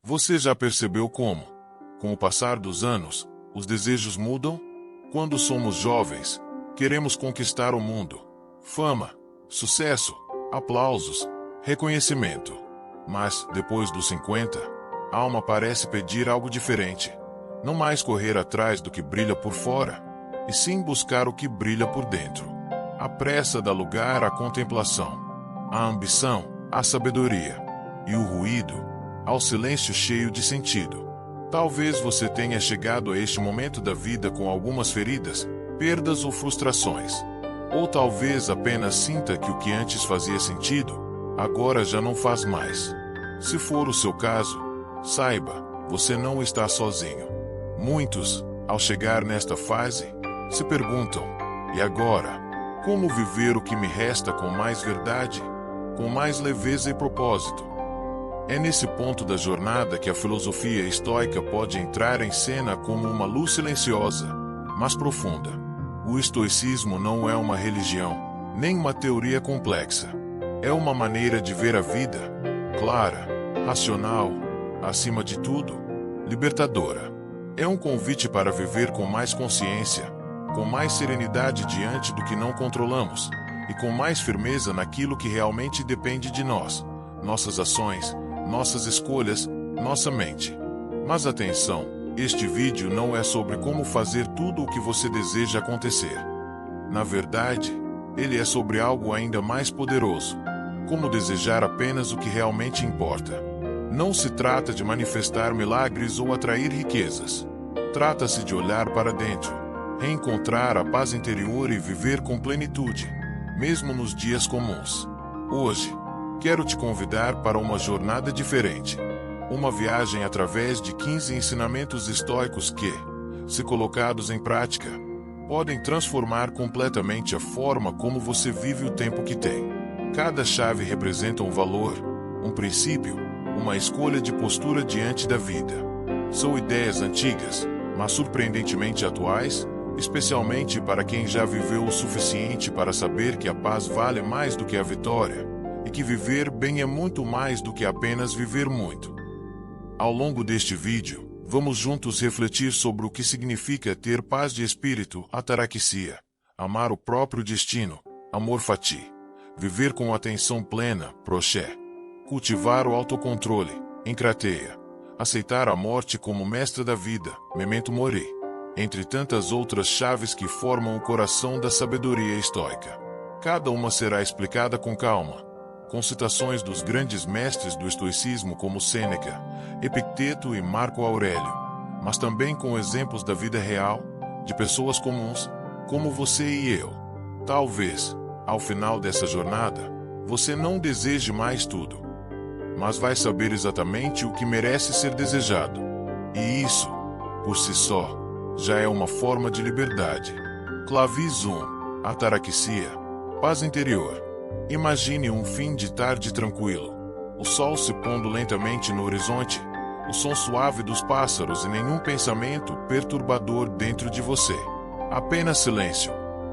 Você já percebeu como, com o passar dos anos, os desejos mudam? Quando somos jovens, queremos conquistar o mundo. Fama, sucesso, aplausos, reconhecimento. Mas, depois dos 50, a alma parece pedir algo diferente. Não mais correr atrás do que brilha por fora, e sim buscar o que brilha por dentro. A pressa dá lugar à contemplação, à ambição, à sabedoria, e o ruído, ao silêncio cheio de sentido. Talvez você tenha chegado a este momento da vida com algumas feridas, perdas ou frustrações. Ou talvez apenas sinta que o que antes fazia sentido, agora já não faz mais. Se for o seu caso, saiba, você não está sozinho. Muitos, ao chegar nesta fase, se perguntam: e agora? Como viver o que me resta com mais verdade, com mais leveza e propósito? É nesse ponto da jornada que a filosofia estoica pode entrar em cena como uma luz silenciosa, mas profunda. O estoicismo não é uma religião, nem uma teoria complexa. É uma maneira de ver a vida, clara, racional, acima de tudo, libertadora. É um convite para viver com mais consciência, com mais serenidade diante do que não controlamos, e com mais firmeza naquilo que realmente depende de nós, nossas ações, nossas escolhas, nossa mente. Mas atenção, este vídeo não é sobre como fazer tudo o que você deseja acontecer. Na verdade, ele é sobre algo ainda mais poderoso: como desejar apenas o que realmente importa. Não se trata de manifestar milagres ou atrair riquezas. Trata-se de olhar para dentro, reencontrar a paz interior e viver com plenitude, mesmo nos dias comuns. Hoje, quero te convidar para uma jornada diferente. Uma viagem através de 15 ensinamentos estoicos que, se colocados em prática, podem transformar completamente a forma como você vive o tempo que tem. Cada chave representa um valor, um princípio, uma escolha de postura diante da vida. São ideias antigas, mas surpreendentemente atuais, especialmente para quem já viveu o suficiente para saber que a paz vale mais do que a vitória, e que viver bem é muito mais do que apenas viver muito. Ao longo deste vídeo, vamos juntos refletir sobre o que significa ter paz de espírito, ataraxia, amar o próprio destino, amor fati, viver com atenção plena, proché, cultivar o autocontrole, encrateia, aceitar a morte como mestra da vida, memento mori, entre tantas outras chaves que formam o coração da sabedoria estoica. Cada uma será explicada com calma, com citações dos grandes mestres do estoicismo como Sêneca, Epicteto e Marco Aurélio, mas também com exemplos da vida real, de pessoas comuns, como você e eu. Talvez, ao final dessa jornada, você não deseje mais tudo, mas vai saber exatamente o que merece ser desejado. E isso, por si só, já é uma forma de liberdade. Clavis 1. Ataraxia, paz interior. Imagine um fim de tarde tranquilo. O sol se pondo lentamente no horizonte, o som suave dos pássaros e nenhum pensamento perturbador dentro de você. Apenas silêncio.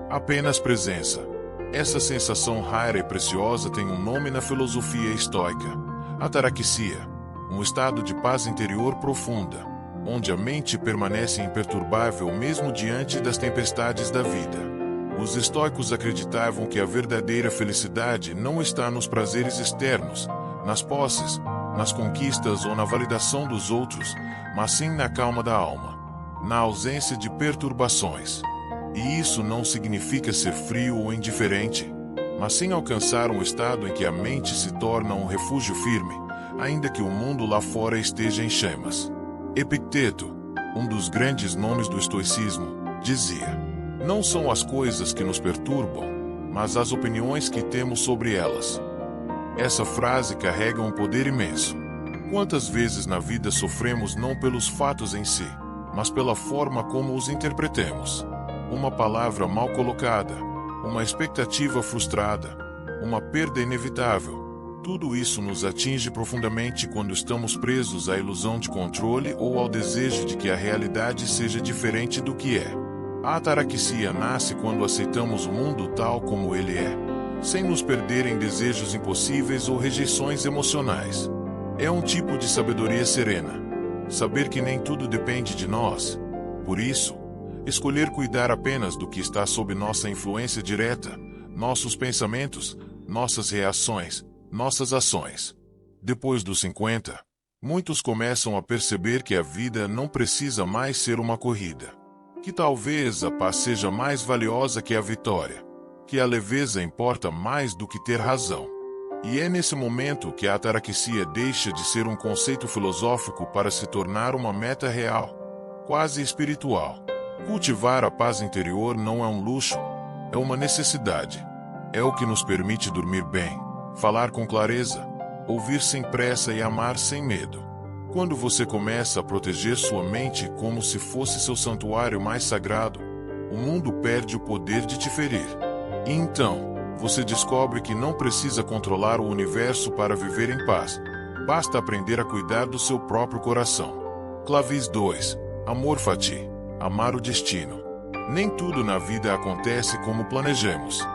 Apenas presença. Essa sensação rara e preciosa tem um nome na filosofia estoica: ataraxia, um estado de paz interior profunda, onde a mente permanece imperturbável mesmo diante das tempestades da vida. Os estoicos acreditavam que a verdadeira felicidade não está nos prazeres externos, nas posses, nas conquistas ou na validação dos outros, mas sim na calma da alma, na ausência de perturbações. E isso não significa ser frio ou indiferente, mas sim alcançar um estado em que a mente se torna um refúgio firme, ainda que o mundo lá fora esteja em chamas. Epicteto, um dos grandes nomes do estoicismo, dizia: não são as coisas que nos perturbam, mas as opiniões que temos sobre elas. Essa frase carrega um poder imenso. Quantas vezes na vida sofremos não pelos fatos em si, mas pela forma como os interpretemos? Uma palavra mal colocada, uma expectativa frustrada, uma perda inevitável. Tudo isso nos atinge profundamente quando estamos presos à ilusão de controle ou ao desejo de que a realidade seja diferente do que é. A ataraxia nasce quando aceitamos o mundo tal como ele é, sem nos perder em desejos impossíveis ou rejeições emocionais. É um tipo de sabedoria serena. Saber que nem tudo depende de nós. Por isso, escolher cuidar apenas do que está sob nossa influência direta, nossos pensamentos, nossas reações, nossas ações. Depois dos 50, muitos começam a perceber que a vida não precisa mais ser uma corrida. Que talvez a paz seja mais valiosa que a vitória. Que a leveza importa mais do que ter razão. E é nesse momento que a ataraxia deixa de ser um conceito filosófico para se tornar uma meta real, quase espiritual. Cultivar a paz interior não é um luxo, é uma necessidade. É o que nos permite dormir bem, falar com clareza, ouvir sem pressa e amar sem medo. Quando você começa a proteger sua mente como se fosse seu santuário mais sagrado, o mundo perde o poder de te ferir. E então, você descobre que não precisa controlar o universo para viver em paz. Basta aprender a cuidar do seu próprio coração. Clavis 2. Amor fati. Amar o destino. Nem tudo na vida acontece como planejamos.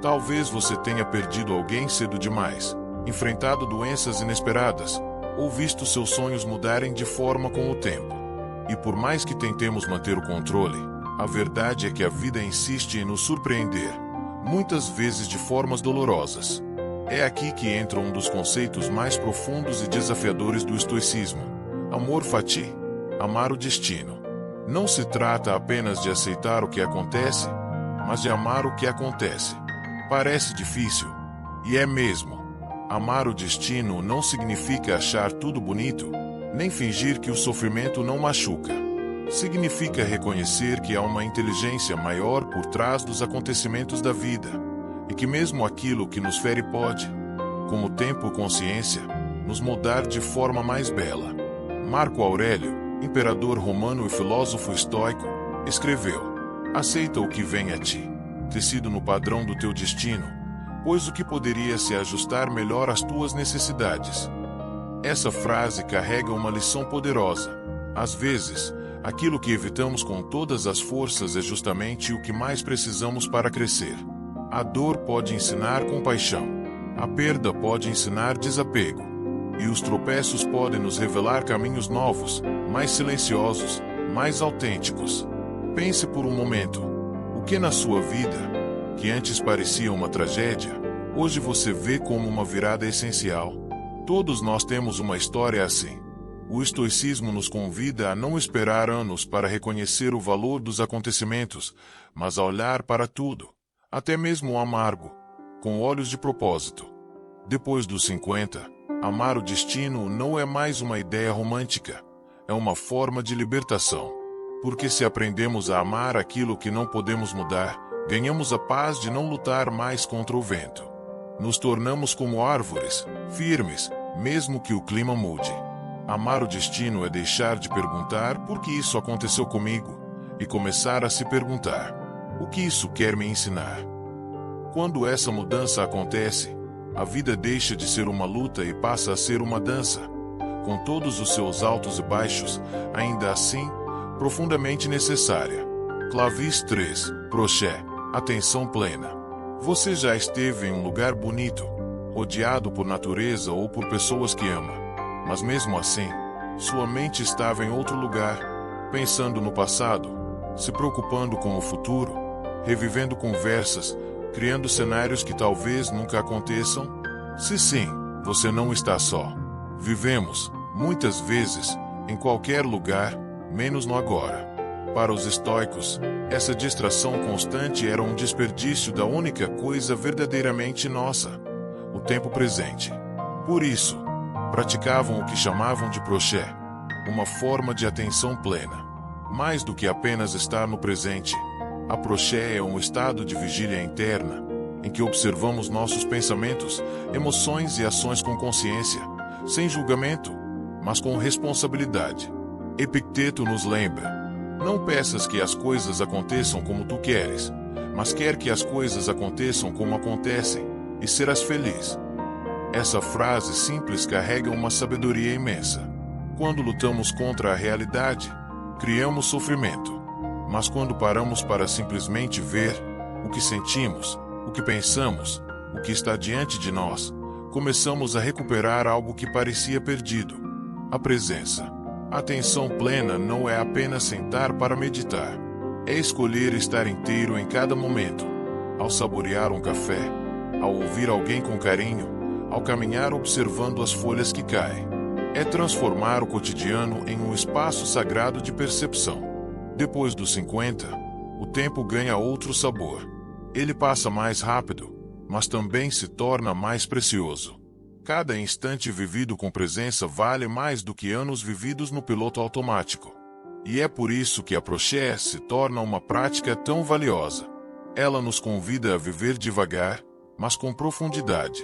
Talvez você tenha perdido alguém cedo demais, enfrentado doenças inesperadas, ou visto seus sonhos mudarem de forma com o tempo. E por mais que tentemos manter o controle, a verdade é que a vida insiste em nos surpreender, muitas vezes de formas dolorosas. É aqui que entra um dos conceitos mais profundos e desafiadores do estoicismo: amor fati, amar o destino. Não se trata apenas de aceitar o que acontece, mas de amar o que acontece. Parece difícil, e é mesmo. Amar o destino não significa achar tudo bonito, nem fingir que o sofrimento não machuca. Significa reconhecer que há uma inteligência maior por trás dos acontecimentos da vida, e que mesmo aquilo que nos fere pode, com o tempo e consciência, nos moldar de forma mais bela. Marco Aurélio, imperador romano e filósofo estoico, escreveu: aceita o que vem a ti, tecido no padrão do teu destino, pois o que poderia se ajustar melhor às tuas necessidades. Essa frase carrega uma lição poderosa. Às vezes, aquilo que evitamos com todas as forças é justamente o que mais precisamos para crescer. A dor pode ensinar compaixão. A perda pode ensinar desapego. E os tropeços podem nos revelar caminhos novos, mais silenciosos, mais autênticos. Pense por um momento. O que na sua vida, que antes parecia uma tragédia, hoje você vê como uma virada essencial? Todos nós temos uma história assim. O estoicismo nos convida a não esperar anos para reconhecer o valor dos acontecimentos, mas a olhar para tudo, até mesmo o amargo, com olhos de propósito. Depois dos 50, amar o destino não é mais uma ideia romântica, é uma forma de libertação. Porque se aprendemos a amar aquilo que não podemos mudar, ganhamos a paz de não lutar mais contra o vento. Nos tornamos como árvores, firmes, mesmo que o clima mude. Amar o destino é deixar de perguntar por que isso aconteceu comigo, e começar a se perguntar: o que isso quer me ensinar? Quando essa mudança acontece, a vida deixa de ser uma luta e passa a ser uma dança, com todos os seus altos e baixos, ainda assim, profundamente necessária. Clavis 3. Prochet. Atenção plena. Você já esteve em um lugar bonito, rodeado por natureza ou por pessoas que ama, mas mesmo assim, sua mente estava em outro lugar, pensando no passado, se preocupando com o futuro, revivendo conversas, criando cenários que talvez nunca aconteçam? Se sim, você não está só. Vivemos, muitas vezes, em qualquer lugar, menos no agora. Para os estoicos, essa distração constante era um desperdício da única coisa verdadeiramente nossa: o tempo presente. Por isso, praticavam o que chamavam de prochet, uma forma de atenção plena. Mais do que apenas estar no presente, a prochet é um estado de vigília interna, em que observamos nossos pensamentos, emoções e ações com consciência, sem julgamento, mas com responsabilidade. Epicteto nos lembra: não peças que as coisas aconteçam como tu queres, mas quer que as coisas aconteçam como acontecem, e serás feliz. Essa frase simples carrega uma sabedoria imensa. Quando lutamos contra a realidade, criamos sofrimento. Mas quando paramos para simplesmente ver o que sentimos, o que pensamos, o que está diante de nós, começamos a recuperar algo que parecia perdido: a presença. A atenção plena não é apenas sentar para meditar. É escolher estar inteiro em cada momento. Ao saborear um café, ao ouvir alguém com carinho, ao caminhar observando as folhas que caem. É transformar o cotidiano em um espaço sagrado de percepção. Depois dos 50, o tempo ganha outro sabor. Ele passa mais rápido, mas também se torna mais precioso. Cada instante vivido com presença vale mais do que anos vividos no piloto automático. E é por isso que a Proché se torna uma prática tão valiosa. Ela nos convida a viver devagar, mas com profundidade.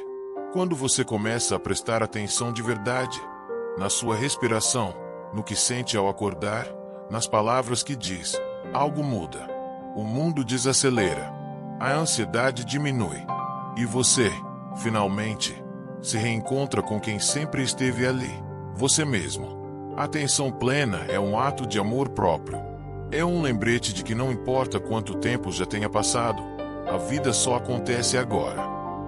Quando você começa a prestar atenção de verdade, na sua respiração, no que sente ao acordar, nas palavras que diz, algo muda. O mundo desacelera. A ansiedade diminui. E você, finalmente, se reencontra com quem sempre esteve ali, você mesmo. A atenção plena é um ato de amor próprio. É um lembrete de que não importa quanto tempo já tenha passado, a vida só acontece agora.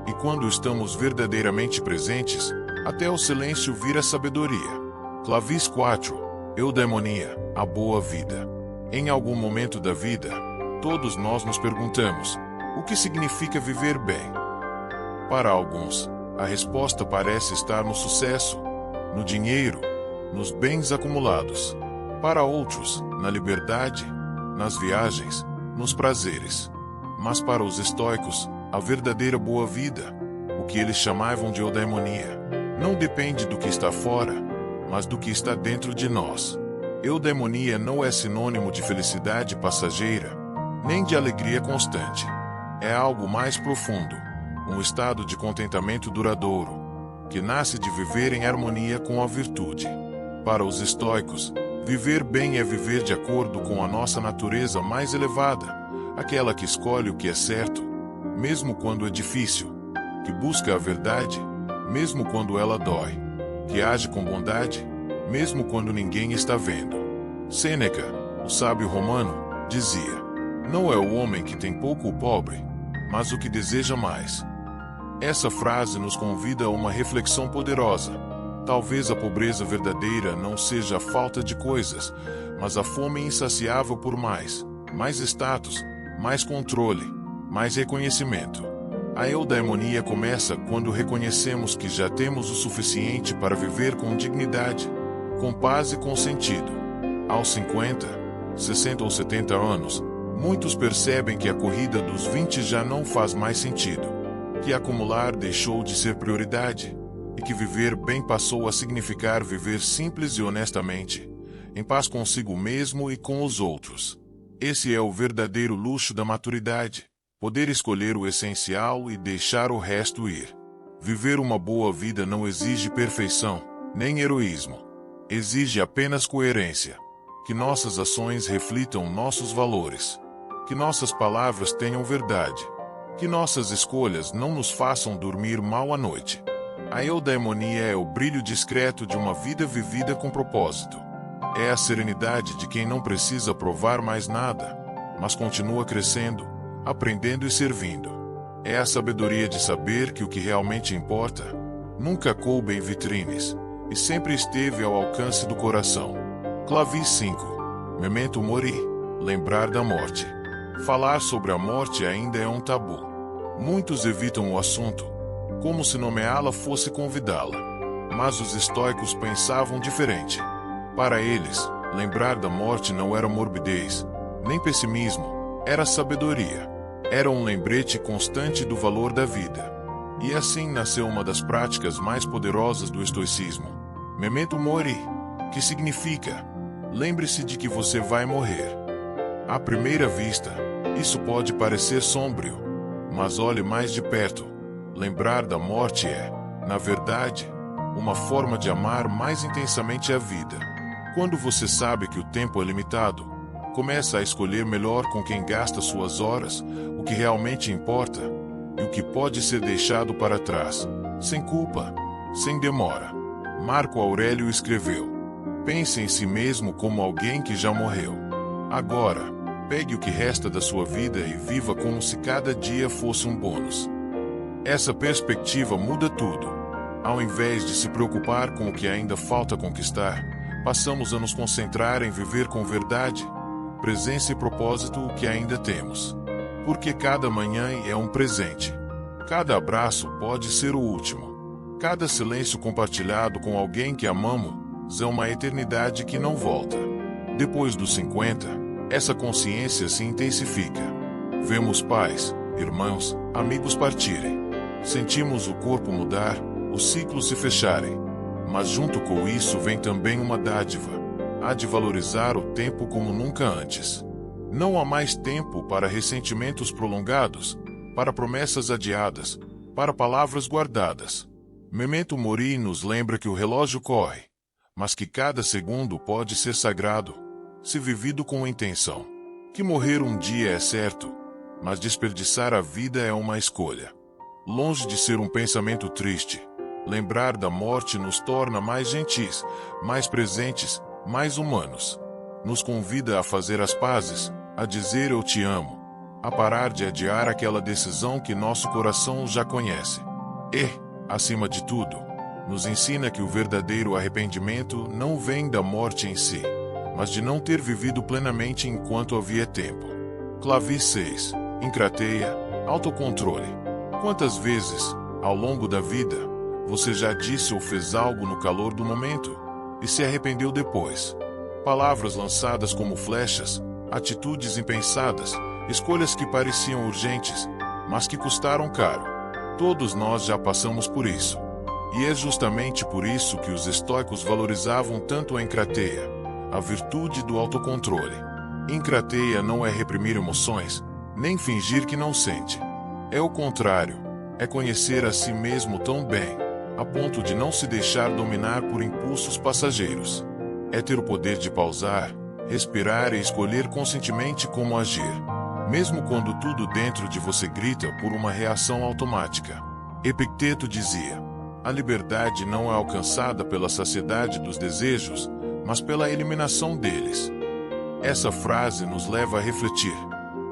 E quando estamos verdadeiramente presentes, até o silêncio vira sabedoria. Clavis 4. Eudaimonia, a boa vida. Em algum momento da vida, todos nós nos perguntamos: o que significa viver bem? Para alguns, a resposta parece estar no sucesso, no dinheiro, nos bens acumulados. Para outros, na liberdade, nas viagens, nos prazeres. Mas para os estoicos, a verdadeira boa vida, o que eles chamavam de eudaimonia, não depende do que está fora, mas do que está dentro de nós. Eudaimonia não é sinônimo de felicidade passageira, nem de alegria constante. É algo mais profundo, um estado de contentamento duradouro, que nasce de viver em harmonia com a virtude. Para os estoicos, viver bem é viver de acordo com a nossa natureza mais elevada, aquela que escolhe o que é certo, mesmo quando é difícil, que busca a verdade, mesmo quando ela dói, que age com bondade, mesmo quando ninguém está vendo. Sêneca, o sábio romano, dizia: não é o homem que tem pouco o pobre, mas o que deseja mais. Essa frase nos convida a uma reflexão poderosa. Talvez a pobreza verdadeira não seja a falta de coisas, mas a fome insaciável por mais status, mais controle, mais reconhecimento. A eudaimonia começa quando reconhecemos que já temos o suficiente para viver com dignidade, com paz e com sentido. Aos 50, 60 ou 70 anos, muitos percebem que a corrida dos 20 já não faz mais sentido, que acumular deixou de ser prioridade, e que viver bem passou a significar viver simples e honestamente, em paz consigo mesmo e com os outros. Esse é o verdadeiro luxo da maturidade, poder escolher o essencial e deixar o resto ir. Viver uma boa vida não exige perfeição, nem heroísmo. Exige apenas coerência. Que nossas ações reflitam nossos valores. Que nossas palavras tenham verdade. Que nossas escolhas não nos façam dormir mal à noite. A eudaimonia é o brilho discreto de uma vida vivida com propósito. É a serenidade de quem não precisa provar mais nada, mas continua crescendo, aprendendo e servindo. É a sabedoria de saber que o que realmente importa nunca coube em vitrines e sempre esteve ao alcance do coração. Clavis 5. Memento mori. Lembrar da morte. Falar sobre a morte ainda é um tabu. Muitos evitam o assunto, como se nomeá-la fosse convidá-la. Mas os estoicos pensavam diferente. Para eles, lembrar da morte não era morbidez, nem pessimismo, era sabedoria. Era um lembrete constante do valor da vida. E assim nasceu uma das práticas mais poderosas do estoicismo. Memento mori, que significa: lembre-se de que você vai morrer. À primeira vista, isso pode parecer sombrio, mas olhe mais de perto. Lembrar da morte é, na verdade, uma forma de amar mais intensamente a vida. Quando você sabe que o tempo é limitado, começa a escolher melhor com quem gasta suas horas, o que realmente importa, e o que pode ser deixado para trás, sem culpa, sem demora. Marco Aurélio escreveu: pense em si mesmo como alguém que já morreu. Agora, pegue o que resta da sua vida e viva como se cada dia fosse um bônus. Essa perspectiva muda tudo. Ao invés de se preocupar com o que ainda falta conquistar, passamos a nos concentrar em viver com verdade, presença e propósito o que ainda temos. Porque cada manhã é um presente. Cada abraço pode ser o último. Cada silêncio compartilhado com alguém que amamos é uma eternidade que não volta. Depois dos 50, essa consciência se intensifica. Vemos pais, irmãos, amigos partirem. Sentimos o corpo mudar, os ciclos se fecharem. Mas junto com isso vem também uma dádiva. Há de valorizar o tempo como nunca antes. Não há mais tempo para ressentimentos prolongados, para promessas adiadas, para palavras guardadas. Memento Mori nos lembra que o relógio corre, mas que cada segundo pode ser sagrado, se vivido com intenção. Que morrer um dia é certo, mas desperdiçar a vida é uma escolha. Longe de ser um pensamento triste, lembrar da morte nos torna mais gentis, mais presentes, mais humanos. Nos convida a fazer as pazes, a dizer eu te amo, a parar de adiar aquela decisão que nosso coração já conhece. E, acima de tudo, nos ensina que o verdadeiro arrependimento não vem da morte em si, mas de não ter vivido plenamente enquanto havia tempo. Clavi 6. Encrateia, autocontrole. Quantas vezes, ao longo da vida, você já disse ou fez algo no calor do momento e se arrependeu depois? Palavras lançadas como flechas, atitudes impensadas, escolhas que pareciam urgentes, mas que custaram caro. Todos nós já passamos por isso. E é justamente por isso que os estoicos valorizavam tanto a encrateia, a virtude do autocontrole. Encrateia não é reprimir emoções, nem fingir que não sente. É o contrário, é conhecer a si mesmo tão bem, a ponto de não se deixar dominar por impulsos passageiros. É ter o poder de pausar, respirar e escolher conscientemente como agir, mesmo quando tudo dentro de você grita por uma reação automática. Epicteto dizia: a liberdade não é alcançada pela saciedade dos desejos, mas pela eliminação deles. Essa frase nos leva a refletir.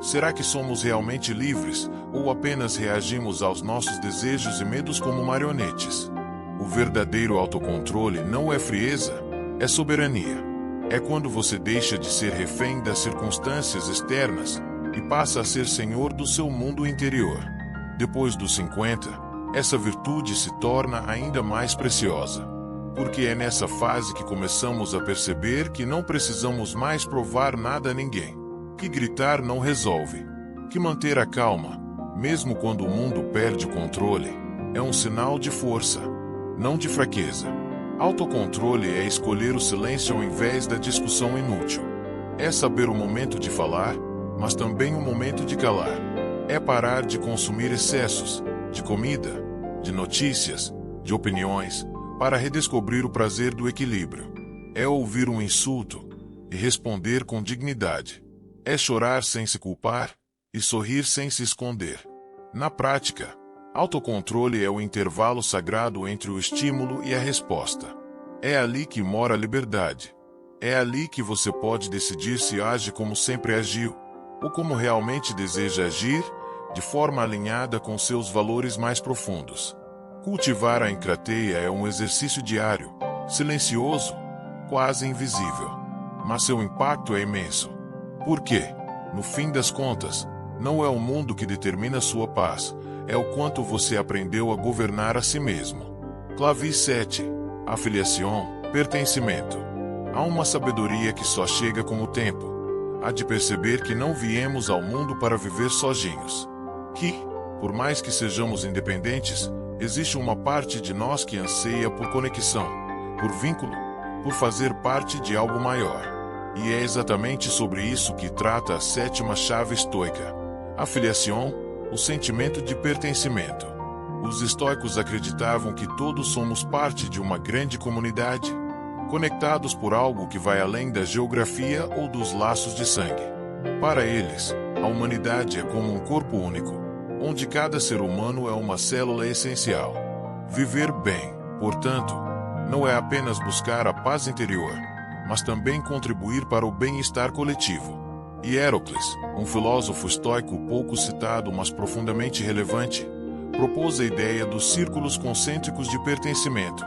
Será que somos realmente livres, ou apenas reagimos aos nossos desejos e medos como marionetes? O verdadeiro autocontrole não é frieza, é soberania. É quando você deixa de ser refém das circunstâncias externas e passa a ser senhor do seu mundo interior. Depois dos 50, essa virtude se torna ainda mais preciosa. Porque é nessa fase que começamos a perceber que não precisamos mais provar nada a ninguém. Que gritar não resolve. Que manter a calma, mesmo quando o mundo perde o controle, é um sinal de força, não de fraqueza. Autocontrole é escolher o silêncio ao invés da discussão inútil. É saber o momento de falar, mas também o momento de calar. É parar de consumir excessos, de comida, de notícias, de opiniões, para redescobrir o prazer do equilíbrio. É ouvir um insulto e responder com dignidade. É chorar sem se culpar e sorrir sem se esconder. Na prática, autocontrole é o intervalo sagrado entre o estímulo e a resposta. É ali que mora a liberdade. É ali que você pode decidir se age como sempre agiu, ou como realmente deseja agir, de forma alinhada com seus valores mais profundos. Cultivar a encrateia é um exercício diário, silencioso, quase invisível. Mas seu impacto é imenso. Porque, no fim das contas, não é o mundo que determina sua paz, é o quanto você aprendeu a governar a si mesmo. Clavi 7. Afiliação, pertencimento. Há uma sabedoria que só chega com o tempo. Há de perceber que não viemos ao mundo para viver sozinhos. Que, por mais que sejamos independentes, existe uma parte de nós que anseia por conexão, por vínculo, por fazer parte de algo maior. E é exatamente sobre isso que trata a 7ª chave estoica. Afiliação, o sentimento de pertencimento. Os estoicos acreditavam que todos somos parte de uma grande comunidade, conectados por algo que vai além da geografia ou dos laços de sangue. Para eles, a humanidade é como um corpo único, onde cada ser humano é uma célula essencial. Viver bem, portanto, não é apenas buscar a paz interior, mas também contribuir para o bem-estar coletivo. E Hérocles, um filósofo estoico pouco citado mas profundamente relevante, propôs a ideia dos círculos concêntricos de pertencimento.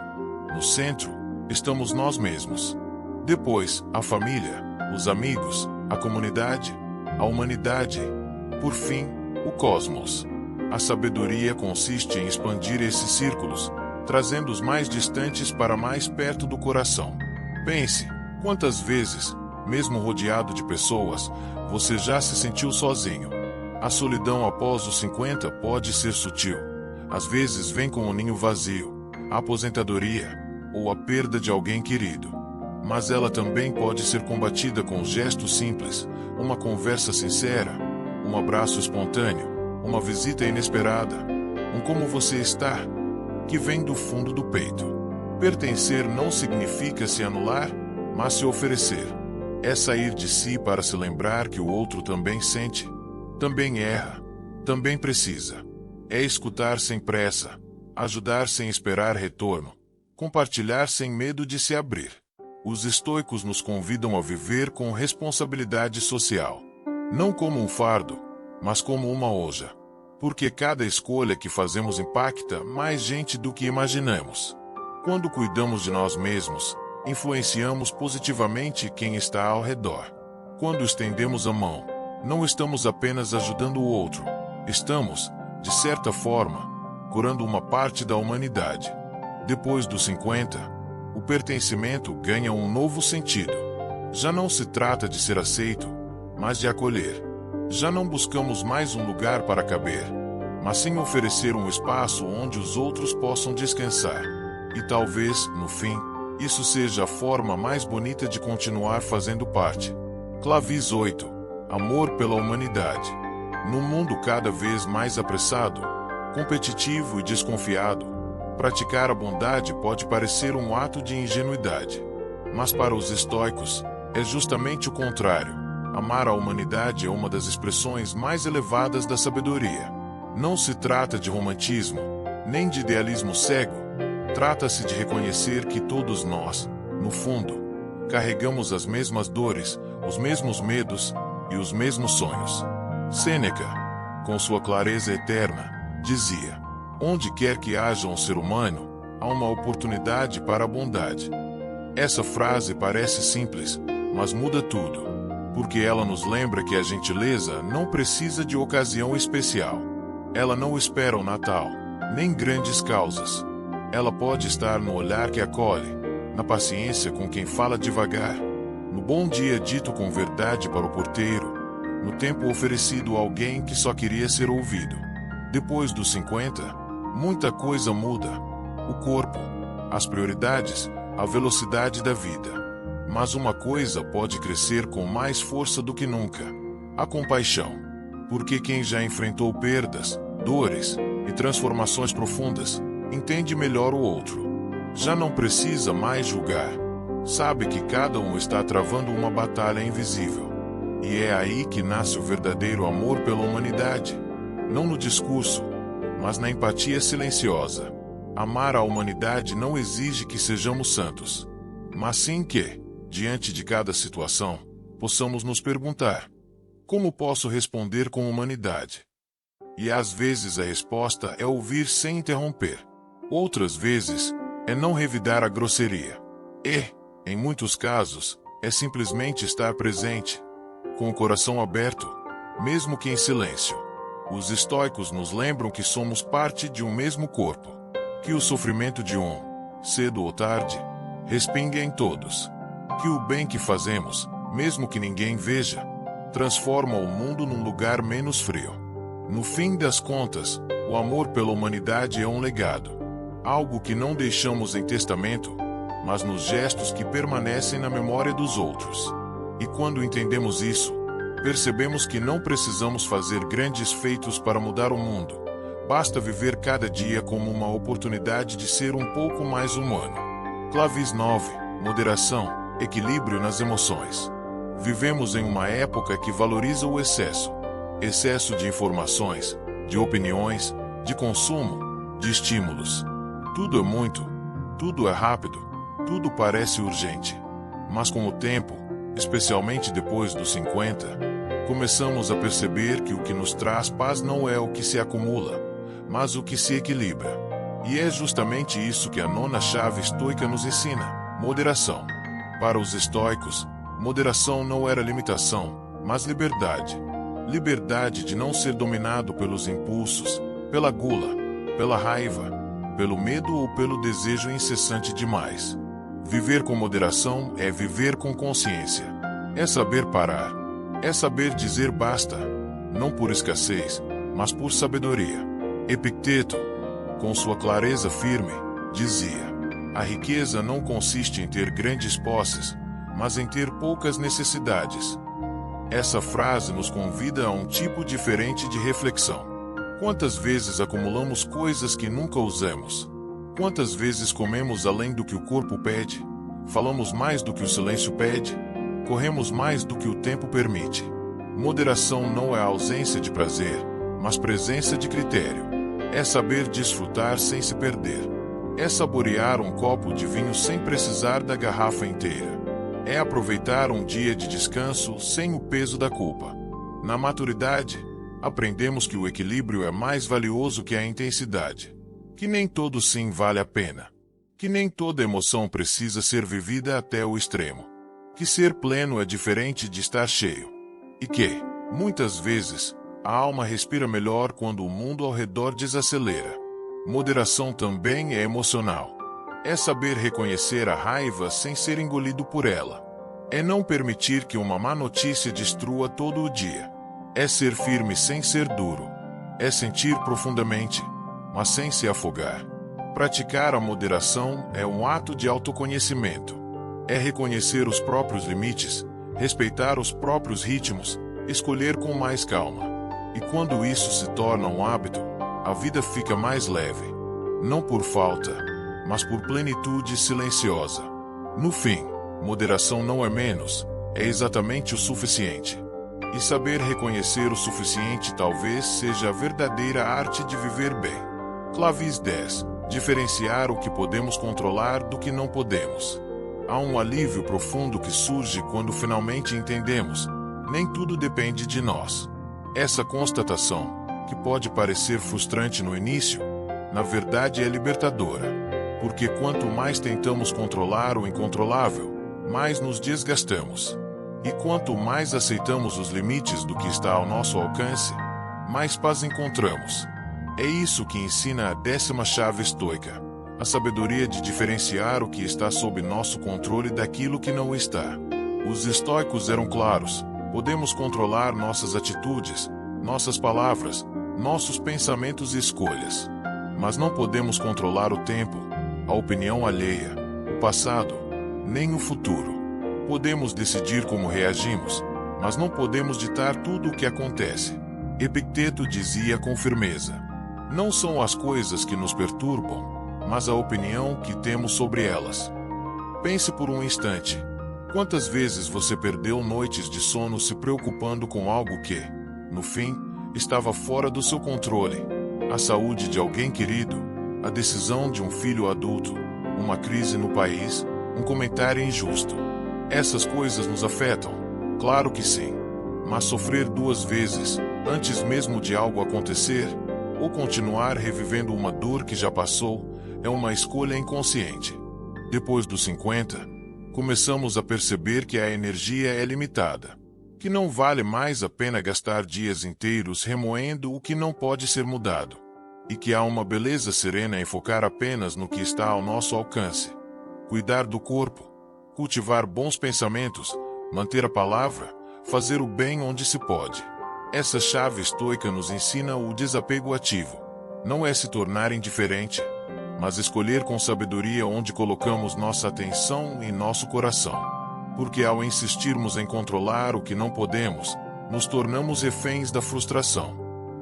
No centro, estamos nós mesmos. Depois, a família, os amigos, a comunidade, a humanidade. Por fim, o cosmos. A sabedoria consiste em expandir esses círculos, trazendo os mais distantes para mais perto do coração. Pense, quantas vezes, mesmo rodeado de pessoas, você já se sentiu sozinho? A solidão após os 50 pode ser sutil. Às vezes vem com um ninho vazio, a aposentadoria ou a perda de alguém querido. Mas ela também pode ser combatida com gestos simples, uma conversa sincera, um abraço espontâneo, uma visita inesperada, um como você está, que vem do fundo do peito. Pertencer não significa se anular, mas se oferecer. É sair de si para se lembrar que o outro também sente, também erra, também precisa. É escutar sem pressa, ajudar sem esperar retorno, compartilhar sem medo de se abrir. Os estoicos nos convidam a viver com responsabilidade social. Não como um fardo, mas como uma hoja. Porque cada escolha que fazemos impacta mais gente do que imaginamos. Quando cuidamos de nós mesmos, influenciamos positivamente quem está ao redor. Quando estendemos a mão, não estamos apenas ajudando o outro, estamos, de certa forma, curando uma parte da humanidade. Depois dos 50, o pertencimento ganha um novo sentido. Já não se trata de ser aceito, mas de acolher. Já não buscamos mais um lugar para caber, mas sim oferecer um espaço onde os outros possam descansar. E talvez, no fim, isso seja a forma mais bonita de continuar fazendo parte. Clavis 8. Amor pela humanidade. Num mundo cada vez mais apressado, competitivo e desconfiado, praticar a bondade pode parecer um ato de ingenuidade. Mas para os estoicos, é justamente o contrário. Amar a humanidade é uma das expressões mais elevadas da sabedoria. Não se trata de romantismo, nem de idealismo cego. Trata-se de reconhecer que todos nós, no fundo, carregamos as mesmas dores, os mesmos medos e os mesmos sonhos. Sêneca, com sua clareza eterna, dizia: onde quer que haja um ser humano, há uma oportunidade para a bondade. Essa frase parece simples, mas muda tudo, porque ela nos lembra que a gentileza não precisa de ocasião especial. Ela não espera o Natal, nem grandes causas. Ela pode estar no olhar que acolhe, na paciência com quem fala devagar, no bom dia dito com verdade para o porteiro, no tempo oferecido a alguém que só queria ser ouvido. Depois dos 50, muita coisa muda. O corpo, as prioridades, a velocidade da vida. Mas uma coisa pode crescer com mais força do que nunca: a compaixão. Porque quem já enfrentou perdas, dores e transformações profundas, entende melhor o outro. Já não precisa mais julgar. Sabe que cada um está travando uma batalha invisível. E é aí que nasce o verdadeiro amor pela humanidade. Não no discurso, mas na empatia silenciosa. Amar a humanidade não exige que sejamos santos, mas sim que, diante de cada situação, possamos nos perguntar: como posso responder com humanidade? E às vezes a resposta é ouvir sem interromper. Outras vezes, é não revidar a grosseria. E, em muitos casos, é simplesmente estar presente, com o coração aberto, mesmo que em silêncio. Os estoicos nos lembram que somos parte de um mesmo corpo, que o sofrimento de um, cedo ou tarde, respinga em todos, que o bem que fazemos, mesmo que ninguém veja, transforma o mundo num lugar menos frio. No fim das contas, o amor pela humanidade é um legado, algo que não deixamos em testamento, mas nos gestos que permanecem na memória dos outros. E quando entendemos isso, percebemos que não precisamos fazer grandes feitos para mudar o mundo. Basta viver cada dia como uma oportunidade de ser um pouco mais humano. Clavis 9. Moderação, equilíbrio nas emoções. Vivemos em uma época que valoriza o excesso. Excesso de informações, de opiniões, de consumo, de estímulos. Tudo é muito, tudo é rápido, tudo parece urgente. Mas com o tempo, especialmente depois dos 50, começamos a perceber que o que nos traz paz não é o que se acumula, mas o que se equilibra. E é justamente isso que a nona chave estoica nos ensina: moderação. Para os estoicos, moderação não era limitação, mas liberdade. Liberdade de não ser dominado pelos impulsos, pela gula, pela raiva, pelo medo ou pelo desejo incessante demais. Viver com moderação é viver com consciência. É saber parar. É saber dizer basta, não por escassez, mas por sabedoria. Epicteto, com sua clareza firme, dizia: a riqueza não consiste em ter grandes posses, mas em ter poucas necessidades. Essa frase nos convida a um tipo diferente de reflexão. Quantas vezes acumulamos coisas que nunca usamos? Quantas vezes comemos além do que o corpo pede? Falamos mais do que o silêncio pede? Corremos mais do que o tempo permite? Moderação não é ausência de prazer, mas presença de critério. É saber desfrutar sem se perder. É saborear um copo de vinho sem precisar da garrafa inteira. É aproveitar um dia de descanso sem o peso da culpa. Na maturidade, aprendemos que o equilíbrio é mais valioso que a intensidade. Que nem todo sim vale a pena. Que nem toda emoção precisa ser vivida até o extremo. Que ser pleno é diferente de estar cheio. E que, muitas vezes, a alma respira melhor quando o mundo ao redor desacelera. Moderação também é emocional. É saber reconhecer a raiva sem ser engolido por ela. É não permitir que uma má notícia destrua todo o dia. É ser firme sem ser duro. É sentir profundamente, mas sem se afogar. Praticar a moderação é um ato de autoconhecimento. É reconhecer os próprios limites, respeitar os próprios ritmos, escolher com mais calma. E quando isso se torna um hábito, a vida fica mais leve. Não por falta, mas por plenitude silenciosa. No fim, moderação não é menos, é exatamente o suficiente. E saber reconhecer o suficiente talvez seja a verdadeira arte de viver bem. Clavis 10. Diferenciar o que podemos controlar do que não podemos. Há um alívio profundo que surge quando finalmente entendemos: nem tudo depende de nós. Essa constatação, que pode parecer frustrante no início, na verdade é libertadora. Porque quanto mais tentamos controlar o incontrolável, mais nos desgastamos. E quanto mais aceitamos os limites do que está ao nosso alcance, mais paz encontramos. É isso que ensina a 10ª chave estoica: a sabedoria de diferenciar o que está sob nosso controle daquilo que não está. Os estoicos eram claros: podemos controlar nossas atitudes, nossas palavras, nossos pensamentos e escolhas. Mas não podemos controlar o tempo, a opinião alheia, o passado, nem o futuro. Podemos decidir como reagimos, mas não podemos ditar tudo o que acontece. Epicteto dizia com firmeza: não são as coisas que nos perturbam, mas a opinião que temos sobre elas. Pense por um instante. Quantas vezes você perdeu noites de sono se preocupando com algo que, no fim, estava fora do seu controle? A saúde de alguém querido, a decisão de um filho adulto, uma crise no país, um comentário injusto. Essas coisas nos afetam? Claro que sim. Mas sofrer 2 vezes, antes mesmo de algo acontecer, ou continuar revivendo uma dor que já passou, é uma escolha inconsciente. Depois dos 50, começamos a perceber que a energia é limitada, que não vale mais a pena gastar dias inteiros remoendo o que não pode ser mudado, e que há uma beleza serena em focar apenas no que está ao nosso alcance. Cuidar do corpo, cultivar bons pensamentos, manter a palavra, fazer o bem onde se pode. Essa chave estoica nos ensina o desapego ativo. Não é se tornar indiferente, mas escolher com sabedoria onde colocamos nossa atenção e nosso coração. Porque ao insistirmos em controlar o que não podemos, nos tornamos reféns da frustração.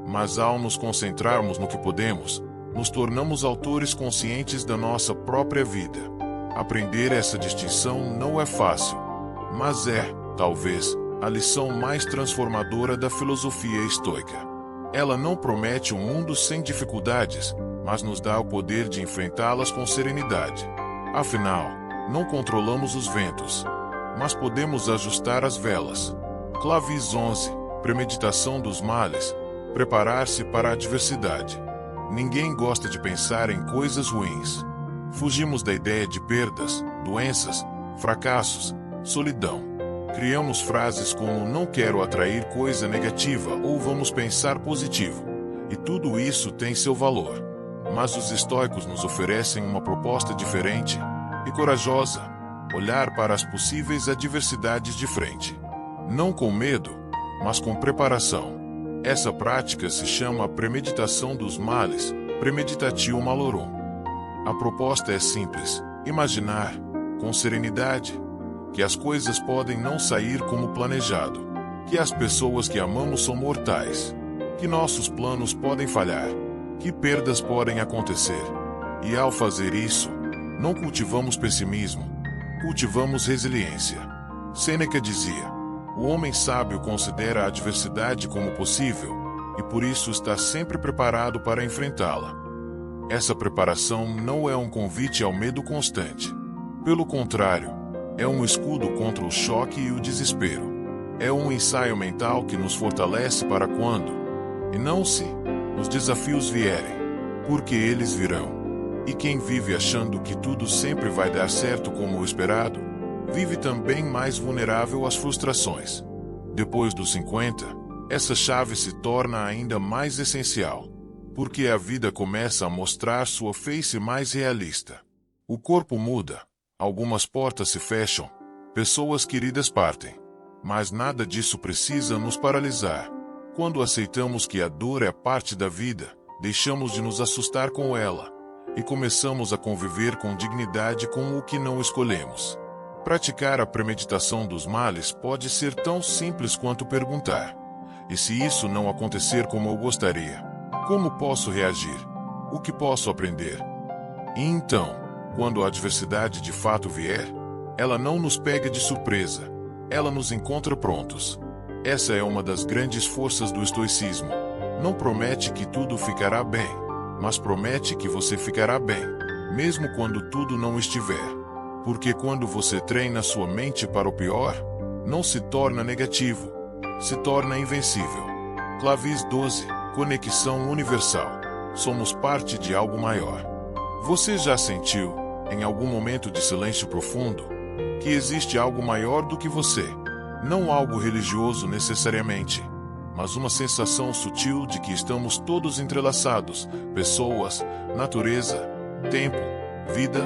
Mas ao nos concentrarmos no que podemos, nos tornamos autores conscientes da nossa própria vida. Aprender essa distinção não é fácil, mas é, talvez, a lição mais transformadora da filosofia estoica. Ela não promete um mundo sem dificuldades, mas nos dá o poder de enfrentá-las com serenidade. Afinal, não controlamos os ventos, mas podemos ajustar as velas. Clavis 11. Premeditação dos males. Preparar-se para a adversidade. Ninguém gosta de pensar em coisas ruins. Fugimos da ideia de perdas, doenças, fracassos, solidão. Criamos frases como "não quero atrair coisa negativa" ou "vamos pensar positivo". E tudo isso tem seu valor. Mas os estoicos nos oferecem uma proposta diferente e corajosa: olhar para as possíveis adversidades de frente. Não com medo, mas com preparação. Essa prática se chama premeditação dos males, premeditatio malorum. A proposta é simples: imaginar, com serenidade, que as coisas podem não sair como planejado, que as pessoas que amamos são mortais, que nossos planos podem falhar, que perdas podem acontecer. E ao fazer isso, não cultivamos pessimismo, cultivamos resiliência. Sêneca dizia: o homem sábio considera a adversidade como possível, e por isso está sempre preparado para enfrentá-la. Essa preparação não é um convite ao medo constante. Pelo contrário, é um escudo contra o choque e o desespero. É um ensaio mental que nos fortalece para quando, e não se, os desafios vierem, porque eles virão. E quem vive achando que tudo sempre vai dar certo como o esperado, vive também mais vulnerável às frustrações. Depois dos 50, essa chave se torna ainda mais essencial, porque a vida começa a mostrar sua face mais realista. O corpo muda, algumas portas se fecham, pessoas queridas partem. Mas nada disso precisa nos paralisar. Quando aceitamos que a dor é parte da vida, deixamos de nos assustar com ela e começamos a conviver com dignidade com o que não escolhemos. Praticar a premeditação dos males pode ser tão simples quanto perguntar: e se isso não acontecer como eu gostaria? Como posso reagir? O que posso aprender? E então, quando a adversidade de fato vier, ela não nos pega de surpresa, ela nos encontra prontos. Essa é uma das grandes forças do estoicismo. Não promete que tudo ficará bem, mas promete que você ficará bem, mesmo quando tudo não estiver. Porque quando você treina sua mente para o pior, não se torna negativo, se torna invencível. Clavis 12, Conexão Universal. Somos parte de algo maior. Você já sentiu, em algum momento de silêncio profundo, que existe algo maior do que você? Não algo religioso necessariamente, mas uma sensação sutil de que estamos todos entrelaçados: pessoas, natureza, tempo, vida.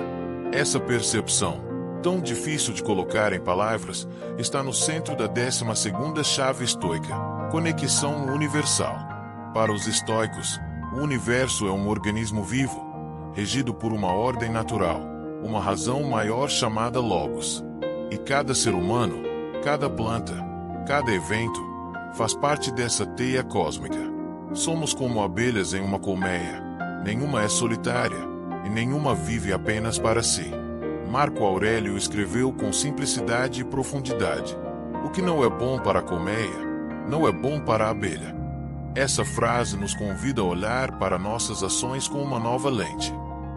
Essa percepção, tão difícil de colocar em palavras, está no centro da 12ª chave estoica: conexão universal. Para os estoicos, o universo é um organismo vivo, regido por uma ordem natural, uma razão maior chamada Logos. E cada ser humano, cada planta, cada evento, faz parte dessa teia cósmica. Somos como abelhas em uma colmeia. Nenhuma é solitária, e nenhuma vive apenas para si. Marco Aurélio escreveu com simplicidade e profundidade: o que não é bom para a colmeia, não é bom para a abelha. Essa frase nos convida a olhar para nossas ações com uma nova lente.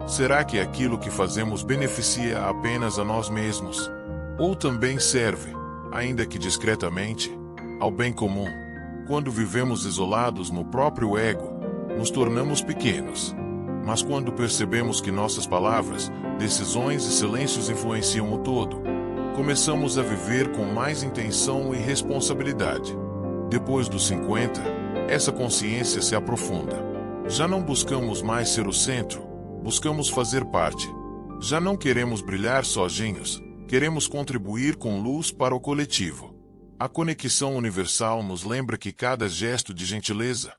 Será que aquilo que fazemos beneficia apenas a nós mesmos? Ou também serve, ainda que discretamente, ao bem comum? Quando vivemos isolados no próprio ego, nos tornamos pequenos. Mas quando percebemos que nossas palavras, decisões e silêncios influenciam o todo, começamos a viver com mais intenção e responsabilidade. Depois dos 50, essa consciência se aprofunda. Já não buscamos mais ser o centro, buscamos fazer parte. Já não queremos brilhar sozinhos, queremos contribuir com luz para o coletivo. A conexão universal nos lembra que cada gesto de gentileza,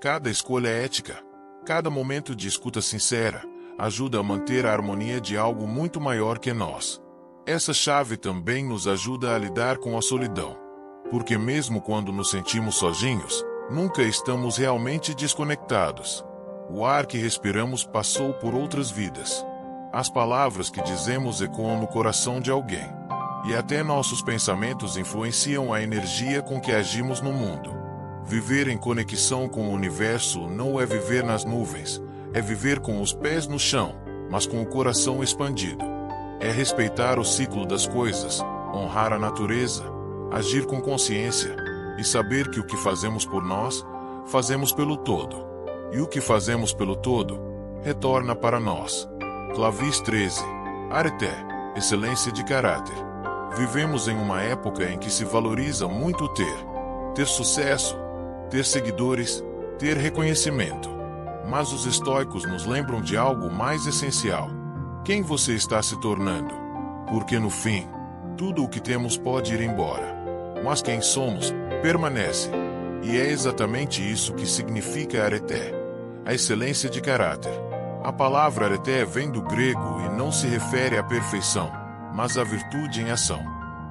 cada escolha ética, cada momento de escuta sincera, ajuda a manter a harmonia de algo muito maior que nós. Essa chave também nos ajuda a lidar com a solidão. Porque mesmo quando nos sentimos sozinhos, nunca estamos realmente desconectados. O ar que respiramos passou por outras vidas. As palavras que dizemos ecoam no coração de alguém. E até nossos pensamentos influenciam a energia com que agimos no mundo. Viver em conexão com o universo não é viver nas nuvens, é viver com os pés no chão, mas com o coração expandido. É respeitar o ciclo das coisas, honrar a natureza, agir com consciência e saber que o que fazemos por nós, fazemos pelo todo. e o que fazemos pelo todo retorna para nós. Clavis 13. Areté, excelência de caráter. Vivemos em uma época em que se valoriza muito ter sucesso, ter seguidores, ter reconhecimento. Mas os estoicos nos lembram de algo mais essencial. Quem você está se tornando? Porque no fim, tudo o que temos pode ir embora. Mas quem somos, permanece. E é exatamente isso que significa areté, a excelência de caráter. A palavra areté vem do grego e não se refere à perfeição, mas à virtude em ação.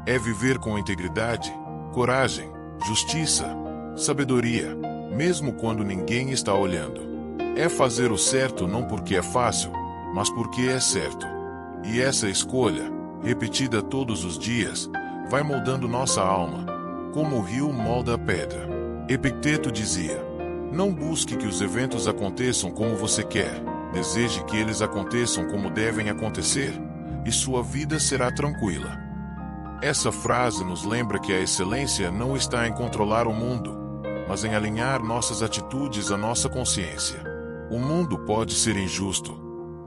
É viver com integridade, coragem, justiça, sabedoria, mesmo quando ninguém está olhando. É fazer o certo não porque é fácil, mas porque é certo. E essa escolha, repetida todos os dias, vai moldando nossa alma, como o rio molda a pedra. Epicteto dizia: não busque que os eventos aconteçam como você quer, deseje que eles aconteçam como devem acontecer, e sua vida será tranquila. Essa frase nos lembra que a excelência não está em controlar o mundo, mas em alinhar nossas atitudes à nossa consciência. O mundo pode ser injusto,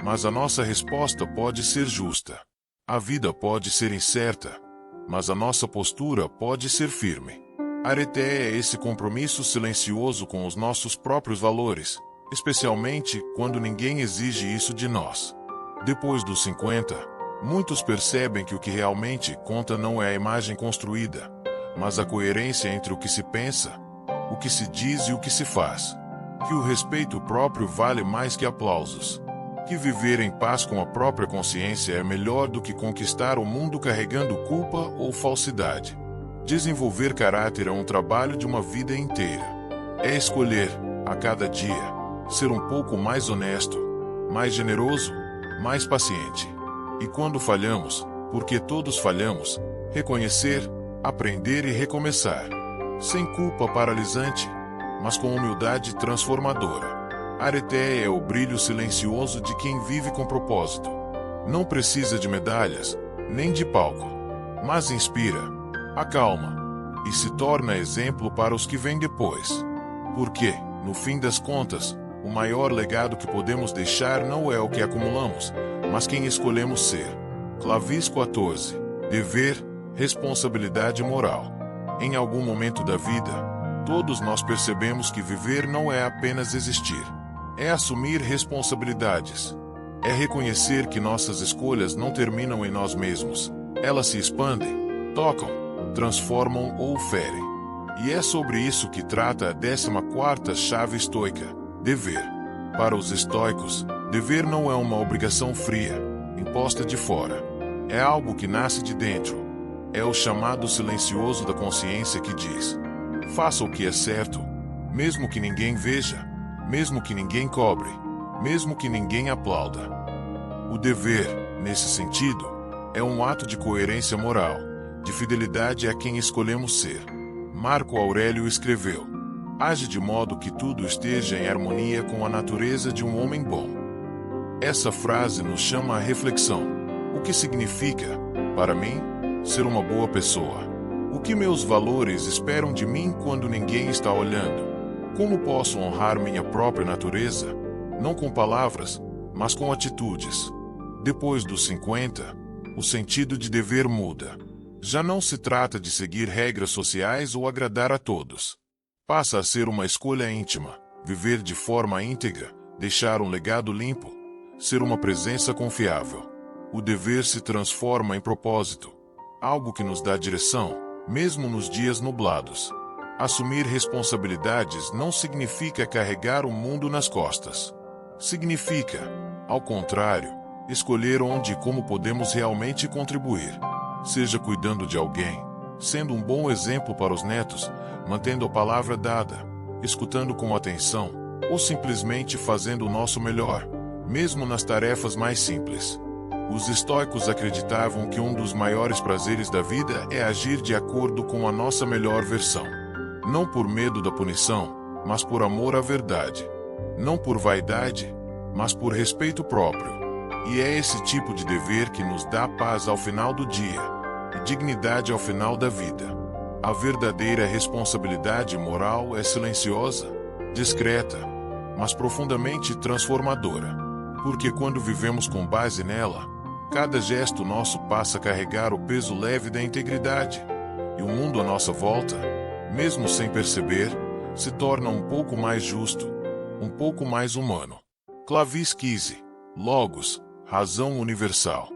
mas a nossa resposta pode ser justa. A vida pode ser incerta, mas a nossa postura pode ser firme. Areté é esse compromisso silencioso com os nossos próprios valores, especialmente quando ninguém exige isso de nós. Depois dos 50, muitos percebem que o que realmente conta não é a imagem construída, mas a coerência entre o que se pensa, o que se diz e o que se faz. Que o respeito próprio vale mais que aplausos. Que viver em paz com a própria consciência é melhor do que conquistar o mundo carregando culpa ou falsidade. Desenvolver caráter é um trabalho de uma vida inteira. É escolher, a cada dia, ser um pouco mais honesto, mais generoso, mais paciente. E quando falhamos, porque todos falhamos, reconhecer, aprender e recomeçar. Sem culpa paralisante, mas com humildade transformadora. Areté é o brilho silencioso de quem vive com propósito. Não precisa de medalhas, nem de palco, mas inspira, acalma e se torna exemplo para os que vêm depois. Porque, no fim das contas, o maior legado que podemos deixar não é o que acumulamos, mas quem escolhemos ser. Clavis 14. Dever, responsabilidade moral. Em algum momento da vida, todos nós percebemos que viver não é apenas existir. É assumir responsabilidades. É reconhecer que nossas escolhas não terminam em nós mesmos. Elas se expandem, tocam, transformam ou ferem. E é sobre isso que trata a 14ª chave estoica: dever. Para os estoicos, dever não é uma obrigação fria, imposta de fora. É algo que nasce de dentro. É o chamado silencioso da consciência que diz: faça o que é certo, mesmo que ninguém veja, mesmo que ninguém cobre, mesmo que ninguém aplauda. O dever, nesse sentido, é um ato de coerência moral, de fidelidade a quem escolhemos ser. Marco Aurélio escreveu: age de modo que tudo esteja em harmonia com a natureza de um homem bom. Essa frase nos chama à reflexão. O que significa, para mim, ser uma boa pessoa? O que meus valores esperam de mim quando ninguém está olhando? Como posso honrar minha própria natureza? Não com palavras, mas com atitudes. Depois dos 50, o sentido de dever muda. Já não se trata de seguir regras sociais ou agradar a todos. Passa a ser uma escolha íntima, viver de forma íntegra, deixar um legado limpo, ser uma presença confiável. O dever se transforma em propósito, algo que nos dá direção, mesmo nos dias nublados. Assumir responsabilidades não significa carregar o mundo nas costas. Significa, ao contrário, escolher onde e como podemos realmente contribuir. Seja cuidando de alguém, sendo um bom exemplo para os netos, mantendo a palavra dada, escutando com atenção, ou simplesmente fazendo o nosso melhor, mesmo nas tarefas mais simples. Os estoicos acreditavam que um dos maiores prazeres da vida é agir de acordo com a nossa melhor versão. Não por medo da punição, mas por amor à verdade. Não por vaidade, mas por respeito próprio. E é esse tipo de dever que nos dá paz ao final do dia, e dignidade ao final da vida. A verdadeira responsabilidade moral é silenciosa, discreta, mas profundamente transformadora. Porque quando vivemos com base nela, cada gesto nosso passa a carregar o peso leve da integridade, e o mundo à nossa volta, mesmo sem perceber, se torna um pouco mais justo, um pouco mais humano. Clavis Kise, Logos, razão universal.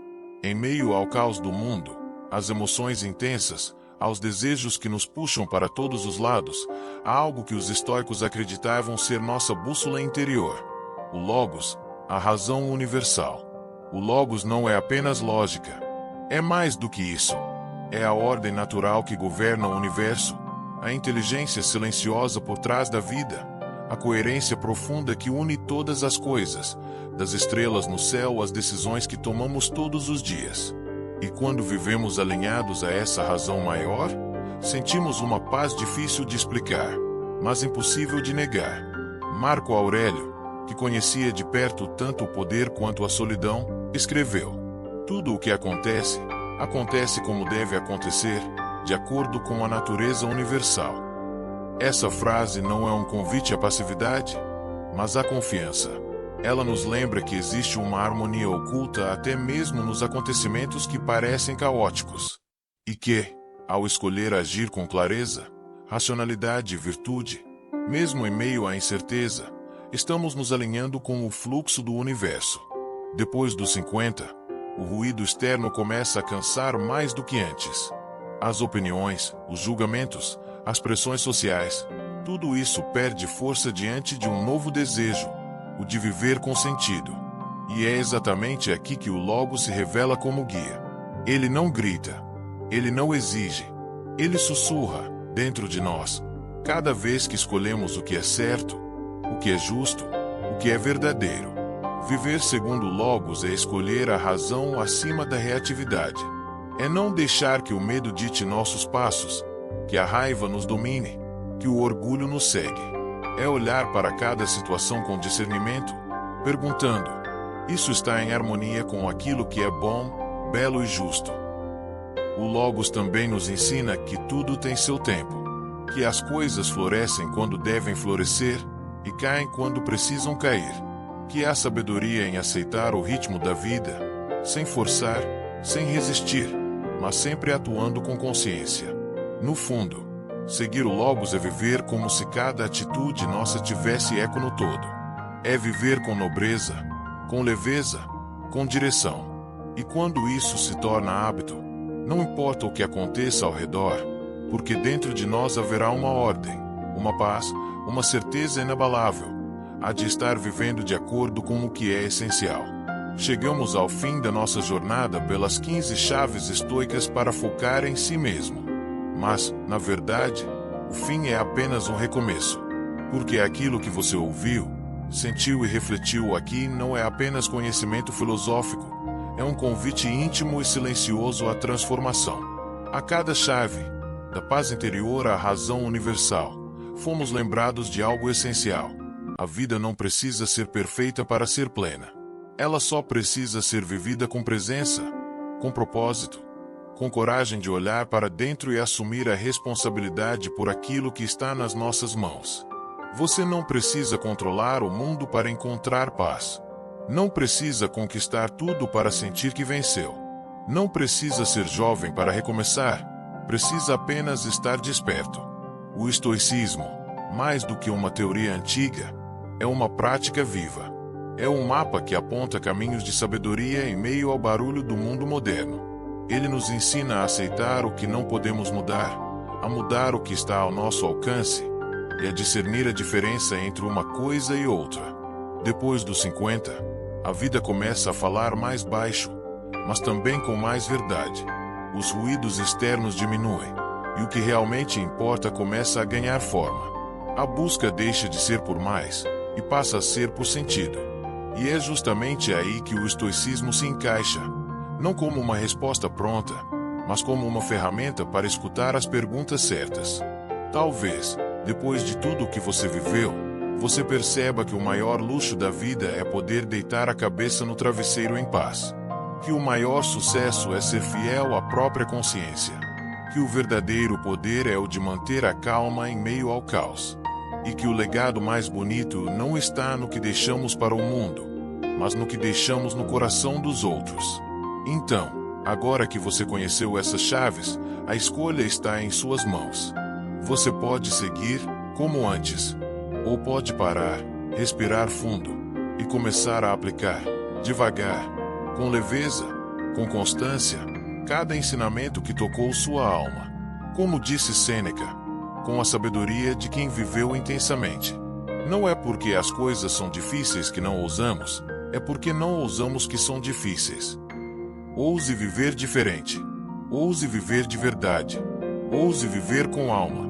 Em meio ao caos do mundo, às emoções intensas, aos desejos que nos puxam para todos os lados, há algo que os estoicos acreditavam ser nossa bússola interior: o Logos, a razão universal. O Logos não é apenas lógica. É mais do que isso. É a ordem natural que governa o universo, a inteligência silenciosa por trás da vida, a coerência profunda que une todas as coisas, das estrelas no céu às decisões que tomamos todos os dias. E quando vivemos alinhados a essa razão maior, sentimos uma paz difícil de explicar, mas impossível de negar. Marco Aurélio, que conhecia de perto tanto o poder quanto a solidão, escreveu: tudo o que acontece, acontece como deve acontecer, de acordo com a natureza universal. Essa frase não é um convite à passividade, mas à confiança. Ela nos lembra que existe uma harmonia oculta até mesmo nos acontecimentos que parecem caóticos. E que, ao escolher agir com clareza, racionalidade e virtude, mesmo em meio à incerteza, estamos nos alinhando com o fluxo do universo. Depois dos 50, o ruído externo começa a cansar mais do que antes. As opiniões, os julgamentos, as pressões sociais, tudo isso perde força diante de um novo desejo, o de viver com sentido. E é exatamente aqui que o Logos se revela como guia. Ele não grita, ele não exige, ele sussurra dentro de nós, cada vez que escolhemos o que é certo, o que é justo, o que é verdadeiro. Viver segundo o Logos é escolher a razão acima da reatividade. É não deixar que o medo dite nossos passos, que a raiva nos domine, que o orgulho nos cegue. É olhar para cada situação com discernimento, perguntando: isso está em harmonia com aquilo que é bom, belo e justo? O Logos também nos ensina que tudo tem seu tempo, que as coisas florescem quando devem florescer e caem quando precisam cair, que há sabedoria em aceitar o ritmo da vida, sem forçar, sem resistir, mas sempre atuando com consciência. No fundo, seguir o Logos é viver como se cada atitude nossa tivesse eco no todo. É viver com nobreza, com leveza, com direção. E quando isso se torna hábito, não importa o que aconteça ao redor, porque dentro de nós haverá uma ordem, uma paz, uma certeza inabalável, há de estar vivendo de acordo com o que é essencial. Chegamos ao fim da nossa jornada pelas 15 chaves estoicas para focar em si mesmo. Mas, na verdade, o fim é apenas um recomeço. Porque aquilo que você ouviu, sentiu e refletiu aqui não é apenas conhecimento filosófico, é um convite íntimo e silencioso à transformação. A cada chave, da paz interior à razão universal, fomos lembrados de algo essencial. A vida não precisa ser perfeita para ser plena. Ela só precisa ser vivida com presença, com propósito, com coragem de olhar para dentro e assumir a responsabilidade por aquilo que está nas nossas mãos. Você não precisa controlar o mundo para encontrar paz. Não precisa conquistar tudo para sentir que venceu. Não precisa ser jovem para recomeçar. Precisa apenas estar desperto. O estoicismo, mais do que uma teoria antiga, é uma prática viva. É um mapa que aponta caminhos de sabedoria em meio ao barulho do mundo moderno. Ele nos ensina a aceitar o que não podemos mudar, a mudar o que está ao nosso alcance e a discernir a diferença entre uma coisa e outra. Depois dos 50, a vida começa a falar mais baixo, mas também com mais verdade. Os ruídos externos diminuem e o que realmente importa começa a ganhar forma. A busca deixa de ser por mais e passa a ser por sentido. E é justamente aí que o estoicismo se encaixa. Não como uma resposta pronta, mas como uma ferramenta para escutar as perguntas certas. Talvez, depois de tudo o que você viveu, você perceba que o maior luxo da vida é poder deitar a cabeça no travesseiro em paz. Que o maior sucesso é ser fiel à própria consciência. Que o verdadeiro poder é o de manter a calma em meio ao caos. e que o legado mais bonito não está no que deixamos para o mundo, mas no que deixamos no coração dos outros. Então, agora que você conheceu essas chaves, a escolha está em suas mãos. Você pode seguir, como antes, ou pode parar, respirar fundo e começar a aplicar, devagar, com leveza, com constância, cada ensinamento que tocou sua alma. Como disse Sêneca, com a sabedoria de quem viveu intensamente. Não é porque as coisas são difíceis que não ousamos, é porque não ousamos que são difíceis. Ouse viver diferente. Ouse viver de verdade. Ouse viver com alma.